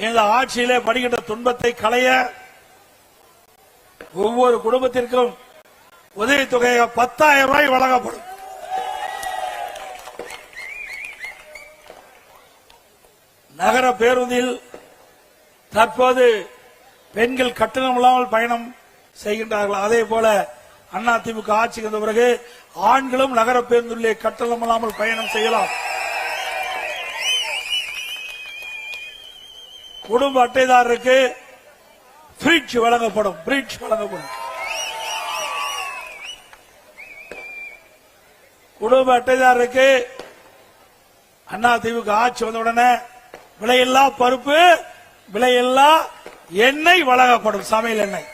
இந்த ஆட்சியிலே படுகின்ற துன்பத்தை களைய ஒவ்வொரு குடும்பத்திற்கும் உதவித்தொகை 10,000 ரூபாய் வழங்கப்படும். நகர பேருந்தில் தற்போது பெண்கள் கட்டணம் இல்லாமல் பயணம் செய்கின்றார்கள். அதே போல அதிமுக ஆட்சிக்கு வந்த பிறகு ஆண்களும் நகர பேருந்திலே கட்டணம் இல்லாமல் பயணம் செய்யலாம். குடும்ப அட்டைதாரருக்கு ஃப்ரிட்ஜ் வழங்கப்படும். குடும்ப அட்டைதாரருக்கு அதிமுக ஆட்சி வந்தவுடனே விலையில்லா பருப்பு, விலையில்லா எண்ணெய் வழங்கப்படும். சமையல் எண்ணெய்.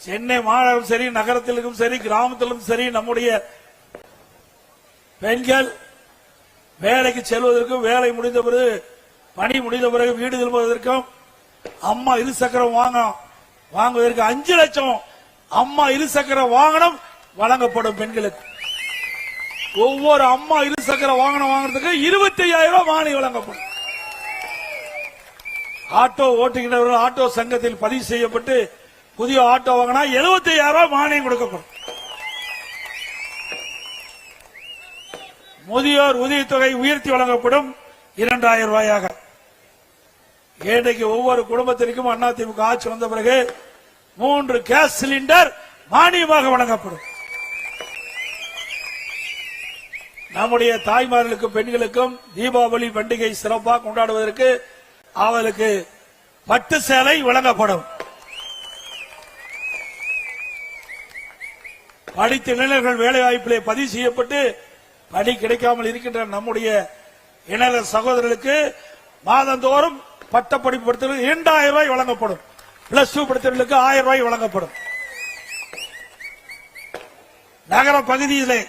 சென்னை மாநகரம் சரி, நகரத்திலும் சரி, கிராமத்திலும் சரி, நம்முடைய பெண்கள் வேலைக்கு செல்வதற்கும், வேலை முடிந்த பிறகு, பணி முடிந்த பிறகு வீடு திரும்புவதற்கும், அம்மா இருசக்கரம் வாங்குவதற்கு 5 லட்சம் அம்மா இருசக்கர வாகனம் வழங்கப்படும் பெண்களுக்கு. ஒவ்வொரு அம்மா இருசக்கர வாகனம் வாங்குறதுக்கு 25,000 ரூபாய் மானியம் வழங்கப்படும். ஆட்டோ ஓட்டுகின்றவர்கள் ஆட்டோ சங்கத்தில் பதிவு செய்யப்பட்டு புதிய ஆட்டோ வாங்கினா 75,000 ரூபாய் மானியம் கொடுக்கப்படும். முதியோர் உதவித்தொகை உயர்த்தி வழங்கப்படும் 2,000 ரூபாயாக. இன்றைக்கு ஒவ்வொரு குடும்பத்திற்கும் அதிமுக ஆட்சி வந்த பிறகு 3 கேஸ் சிலிண்டர் மானியமாக வழங்கப்படும். நம்முடைய தாய்மார்களுக்கும் பெண்களுக்கும் தீபாவளி பண்டிகை சிறப்பாக கொண்டாடுவதற்கு அவர்களுக்கு பட்டு சேலை வழங்கப்படும். படித்த இளைஞர்கள் வேலைவாய்ப்பிலே பதிவு செய்யப்பட்டு பணி கிடைக்காமல் இருக்கின்ற நம்முடைய இளைஞர் சகோதரர்களுக்கு மாதந்தோறும் பட்டப்படிப்பு படித்தவர்களுக்கு 2,000 ரூபாய் வழங்கப்படும். பிளஸ் 2 படித்தவர்களுக்கு 1,000 ரூபாய் வழங்கப்படும். நகர பகுதியிலே